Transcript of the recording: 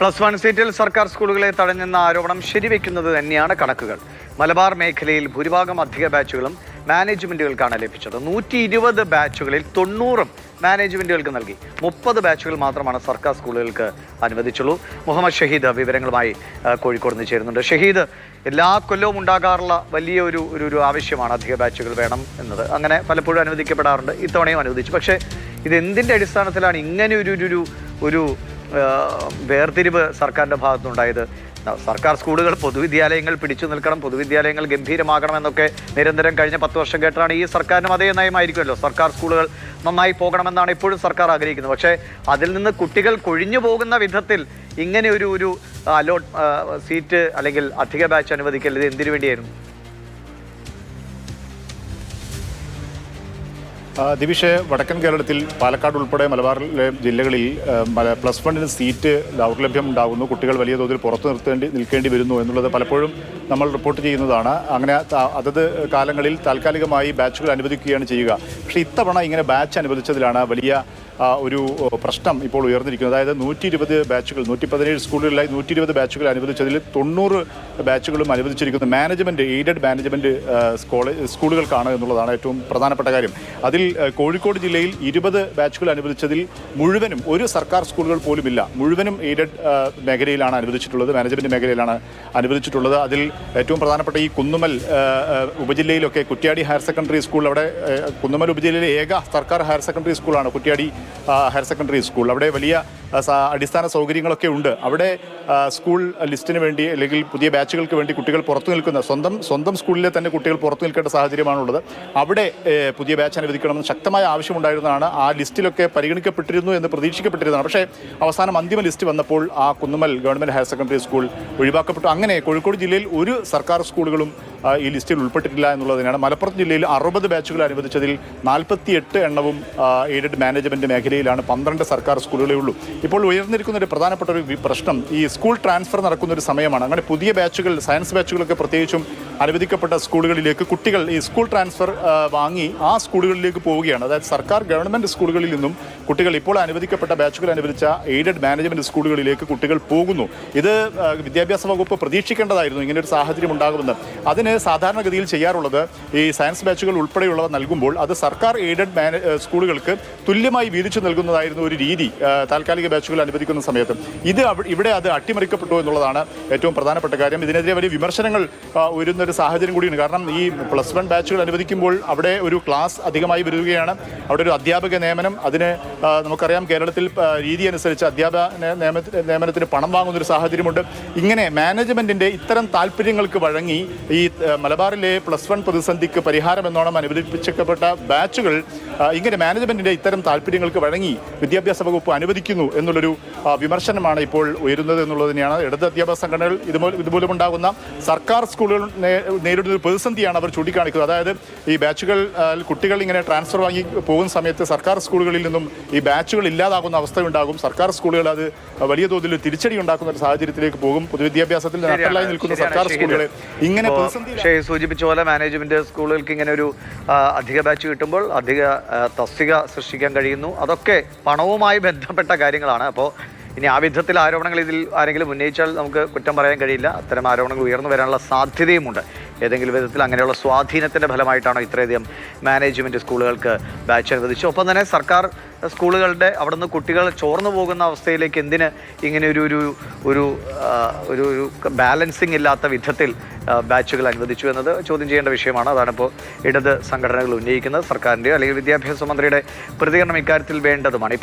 +1 സീറ്റിൽ സർക്കാർ സ്കൂളുകളെ തടഞ്ഞെന്ന ആരോപണം ശരിവെക്കുന്നത് തന്നെയാണ് കണക്കുകൾ. മലബാർ മേഖലയിൽ ഭൂരിഭാഗം അധിക ബാച്ചുകളും മാനേജ്മെന്റുകൾക്കാണ് ലഭിച്ചത്. 120 ബാച്ചുകളിൽ 90 മാനേജ്മെന്റുകൾക്ക് നൽകി. 30 ബാച്ചുകൾ മാത്രമാണ് സർക്കാർ സ്കൂളുകൾക്ക് അനുവദിച്ചുള്ളൂ. മുഹമ്മദ് ഷഹീദ് വിവരങ്ങളുമായി കോഴിക്കോട് നിന്ന് ചേരുന്നുണ്ട്. ഷഹീദ്, എല്ലാ കൊല്ലവും ഉണ്ടാകാറുള്ള വലിയ ഒരു ആവശ്യമാണ് അധിക ബാച്ചുകൾ വേണം എന്നത്. അങ്ങനെ പലപ്പോഴും അനുവദിക്കപ്പെടാറുണ്ട്. ഇത്തവണയും അനുവദിച്ചു. പക്ഷേ ഇത് എന്തിൻ്റെ അടിസ്ഥാനത്തിലാണ് ഇങ്ങനെ ഒരു വേർതിരിവ് സർക്കാരിൻ്റെ ഭാഗത്തുനിന്നുണ്ടായത്? സർക്കാർ സ്കൂളുകൾ, പൊതുവിദ്യാലയങ്ങൾ പിടിച്ചു നിൽക്കണം, പൊതുവിദ്യാലയങ്ങൾ ഗംഭീരമാകണമെന്നൊക്കെ നിരന്തരം കഴിഞ്ഞ 10 വർഷം കേട്ടാണ്. ഈ സർക്കാരിനും അതേ നയമായിരിക്കുമല്ലോ. സർക്കാർ സ്കൂളുകൾ നന്നായി പോകണമെന്നാണ് ഇപ്പോഴും സർക്കാർ ആഗ്രഹിക്കുന്നത്. പക്ഷേ അതിൽ നിന്ന് കുട്ടികൾ കൊഴിഞ്ഞു പോകുന്ന വിധത്തിൽ ഇങ്ങനെ ഒരു സീറ്റ് അല്ലെങ്കിൽ അധിക ബാച്ച് അനുവദിക്കൽ ഇത് എന്തിനു വേണ്ടിയായിരുന്നു? ദിവിഷ്, വടക്കൻ കേരളത്തിൽ പാലക്കാട് ഉൾപ്പെടെ മലബാറിലെ ജില്ലകളിൽ +1 സീറ്റ് ദൗർലഭ്യം ഉണ്ടാകുന്നു. കുട്ടികൾ വലിയ തോതിൽ പുറത്തു നിൽക്കേണ്ടി വരുന്നു എന്നുള്ളത് പലപ്പോഴും നമ്മൾ റിപ്പോർട്ട് ചെയ്യുന്നതാണ്. അങ്ങനെ അതത് കാലങ്ങളിൽ താൽക്കാലികമായി ബാച്ചുകൾ അനുവദിക്കുകയാണ് ചെയ്യുക. പക്ഷേ ഇത്തവണ ഇങ്ങനെ ബാച്ച് അനുവദിച്ചതിലാണ് വലിയ ഒരു പ്രശ്നം ഇപ്പോൾ ഉയർന്നിരിക്കുന്നത്. അതായത് 120 ബാച്ചുകൾ, 117 സ്കൂളുകളിലായി 120 ബാച്ചുകൾ അനുവദിച്ചതിൽ 90 ബാച്ചുകളും അനുവദിച്ചിരിക്കുന്നത് മാനേജ്മെൻറ്റ്, എയ്ഡഡ് മാനേജ്മെൻറ്റ് സ്കൂളുകൾക്കാണ് എന്നുള്ളതാണ് ഏറ്റവും പ്രധാനപ്പെട്ട കാര്യം. അതിൽ കോഴിക്കോട് ജില്ലയിൽ 20 ബാച്ചുകൾ അനുവദിച്ചതിൽ മുഴുവനും ഒരു സർക്കാർ സ്കൂളുകൾ പോലുമില്ല. മുഴുവനും എയ്ഡഡ് മേഖലയിലാണ് അനുവദിച്ചിട്ടുള്ളത്, മാനേജ്മെൻറ്റ് മേഖലയിലാണ് അനുവദിച്ചിട്ടുള്ളത്. അതിൽ ഏറ്റവും പ്രധാനപ്പെട്ട ഈ കുന്നുമ്മൽ ഉപജില്ലയിലൊക്കെ കുറ്റ്യാടി ഹയർ സെക്കൻഡറി സ്കൂൾ, അവിടെ കുന്നുമ്മൽ ഉപജില്ലയിലെ ഏക സർക്കാർ ഹയർ സെക്കൻഡറി സ്കൂളാണ് കുറ്റ്യാടി ഹയർ സെക്കൻഡറി സ്കൂൾ. അവിടെ വലിയ അടിസ്ഥാന സൗകര്യങ്ങളൊക്കെ ഉണ്ട്. അവിടെ സ്കൂൾ ലിസ്റ്റിന് വേണ്ടി അല്ലെങ്കിൽ പുതിയ ബാച്ചുകൾക്ക് വേണ്ടി കുട്ടികൾ പുറത്തു നിൽക്കുന്ന സ്വന്തം സ്കൂളിലെ തന്നെ കുട്ടികൾ പുറത്തു നിൽക്കേണ്ട സാഹചര്യമാണുള്ളത്. അവിടെ പുതിയ ബാച്ച് അനുവദിക്കണമെന്ന് ശക്തമായ ആവശ്യമുണ്ടായിരുന്നതാണ്. ആ ലിസ്റ്റിലൊക്കെ പരിഗണിക്കപ്പെട്ടിരുന്നു എന്ന് പ്രതീക്ഷിക്കപ്പെട്ടിരുന്നതാണ്. പക്ഷേ അവസാനം അന്തിമ ലിസ്റ്റ് വന്നപ്പോൾ ആ Kunnummal government higher secondary school ഒഴിവാക്കപ്പെട്ടു. അങ്ങനെ കോഴിക്കോട് ജില്ലയിൽ ഒരു സർക്കാർ സ്കൂളുകളും ഈ ലിസ്റ്റിൽ ഉൾപ്പെട്ടിട്ടില്ല എന്നുള്ളതിനാണ്. മലപ്പുറം ജില്ലയിൽ 60 ബാച്ചുകൾ അനുവദിച്ചതിൽ 48 എണ്ണവും എയ്ഡഡ് മാനേജ്മെൻറ്റ് മേഖലയിലാണ്. 12 സർക്കാർ സ്കൂളുകളേ ഉള്ളൂ. ഇപ്പോൾ ഉയർന്നിരിക്കുന്ന ഒരു പ്രധാനപ്പെട്ട ഒരു പ്രശ്നം ഈ സ്കൂൾ ട്രാൻസ്ഫർ നടക്കുന്ന ഒരു സമയമാണ്. അങ്ങനെ പുതിയ ബാച്ചുകൾ, സയൻസ് ബാച്ചുകളൊക്കെ പ്രത്യേകിച്ചും അനുവദിക്കപ്പെട്ട സ്കൂളുകളിലേക്ക് കുട്ടികൾ ഈ സ്കൂൾ ട്രാൻസ്ഫർ വാങ്ങി ആ സ്കൂളുകളിലേക്ക് പോവുകയാണ്. അതായത് സർക്കാർ ഗവൺമെൻറ് സ്കൂളുകളിൽ നിന്നും കുട്ടികൾ ഇപ്പോൾ അനുവദിക്കപ്പെട്ട ബാച്ചുകൾ അനുവദിച്ച എയ്ഡഡ് മാനേജ്മെൻറ്റ് സ്കൂളുകളിലേക്ക് കുട്ടികൾ പോകുന്നു. ഇത് വിദ്യാഭ്യാസ വകുപ്പ് പ്രതീക്ഷിക്കേണ്ടതായിരുന്നു, ഇങ്ങനൊരു സാഹചര്യം ഉണ്ടാകുമെന്ന്. അതിന് സാധാരണഗതിയിൽ ചെയ്യാറുള്ളത് ഈ സയൻസ് ബാച്ചുകൾ ഉൾപ്പെടെയുള്ളവ നൽകുമ്പോൾ അത് സർക്കാർ എയ്ഡഡ് സ്കൂളുകൾക്ക് തുല്യമായി വീതിച്ചു നൽകുന്നതായിരുന്നു ഒരു രീതി താൽക്കാലിക ബാച്ചുകൾ അനുവദിക്കുന്ന സമയത്ത്. ഇവിടെ അത് അട്ടിമറിക്കപ്പെട്ടു എന്നുള്ളതാണ് ഏറ്റവും പ്രധാനപ്പെട്ട കാര്യം. ഇതിനെതിരെ വലിയ വിമർശനങ്ങൾ ഉയരുന്ന ഒരു സാഹചര്യം കൂടിയാണ്. കാരണം ഈ +1 ബാച്ചുകൾ അനുവദിക്കുമ്പോൾ അവിടെ ഒരു ക്ലാസ് അധികമായി വരികയാണ്. അവിടെ ഒരു അധ്യാപക നിയമനം, അതിന് നമുക്കറിയാം കേരളത്തിൽ രീതി അനുസരിച്ച് അധ്യാപക നിയമനത്തിന് പണം വാങ്ങുന്നൊരു സാഹചര്യമുണ്ട്. ഇങ്ങനെ മാനേജ്മെൻറ്റിൻ്റെ ഇത്തരം താല്പര്യങ്ങൾക്ക് വഴങ്ങി ഈ മലബാറിലെ +1 പ്രതിസന്ധിക്ക് പരിഹാരം എന്നോണം അനുവദിപ്പിക്കപ്പെട്ട ബാച്ചുകൾ ഇങ്ങനെ മാനേജ്മെൻറ്റിൻ്റെ ഇത്തരം താല്പര്യങ്ങൾക്ക് വഴങ്ങി വിദ്യാഭ്യാസ വകുപ്പ് അനുവദിക്കുന്നു എന്നുള്ളൊരു വിമർശനമാണ് ഇപ്പോൾ ഉയരുന്നത് എന്നുള്ളതിനെയാണ്. ഇടത് അധ്യാപക സംഘടനകൾ ഇതുമൂലമുണ്ടാകുന്ന സർക്കാർ സ്കൂളുകൾ നേരിടുന്ന ഒരു പ്രതിസന്ധിയാണ് അവർ ചൂണ്ടിക്കാണിക്കുന്നത്. അതായത് ഈ ബാച്ചുകൾ കുട്ടികൾ ഇങ്ങനെ ട്രാൻസ്ഫർ വാങ്ങി പോകുന്ന സമയത്ത് സർക്കാർ സ്കൂളുകളിൽ നിന്നും ഈ ബാച്ചുകൾ ഇല്ലാതാകുന്ന അവസ്ഥയുണ്ടാകും. സർക്കാർ സ്കൂളുകൾ അത് വലിയ തോതിൽ തിരിച്ചടി ഉണ്ടാക്കുന്ന ഒരു സാഹചര്യത്തിലേക്ക് പോകും. പൊതുവിദ്യാഭ്യാസത്തിൽ നട്ടലായി നിൽക്കുന്ന സർക്കാർ സ്കൂളുകളെ ഇങ്ങനെ സൂചിപ്പിച്ച പോലെ മാനേജ്മെന്റ് സ്കൂളുകൾക്ക് ഇങ്ങനെ ഒരു അധിക ബാച്ച് കിട്ടുമ്പോൾ അധിക തസ്തിക സൃഷ്ടിക്കാൻ കഴിയുന്നു. അതൊക്കെ പണവുമായി ബന്ധപ്പെട്ട കാര്യങ്ങളാണ്. അപ്പോൾ ഇനി ആ വിധത്തിൽ ആരോപണങ്ങൾ ഇതിൽ ആരെങ്കിലും ഉന്നയിച്ചാൽ നമുക്ക് കുറ്റം പറയാൻ കഴിയില്ല. അത്തരം ആരോപണങ്ങൾ ഉയർന്നു വരാനുള്ള സാധ്യതയുമുണ്ട്. ഏതെങ്കിലും വിധത്തിൽ അങ്ങനെയുള്ള സ്വാധീനത്തിൻ്റെ ഫലമായിട്ടാണോ ഇത്രയധികം മാനേജ്മെൻറ്റ് സ്കൂളുകൾക്ക് ബാച്ച് അനുവദിച്ചു? ഒപ്പം തന്നെ സർക്കാർ സ്കൂളുകളുടെ അവിടുന്ന് കുട്ടികൾ ചോർന്നു പോകുന്ന അവസ്ഥയിലേക്ക് എന്തിന് ഇങ്ങനെ ഒരു ബാലൻസിങ് ഇല്ലാത്ത വിധത്തിൽ ബാച്ചുകൾ അനുവദിച്ചു എന്നത് ചോദ്യം ചെയ്യേണ്ട വിഷയമാണ്. അതാണിപ്പോൾ ഇടത് സംഘടനകൾ ഉന്നയിക്കുന്നത്. സർക്കാരിൻ്റെയോ അല്ലെങ്കിൽ വിദ്യാഭ്യാസ മന്ത്രിയുടെ പ്രതികരണം ഇക്കാര്യത്തിൽ വേണ്ടതുമാണ്.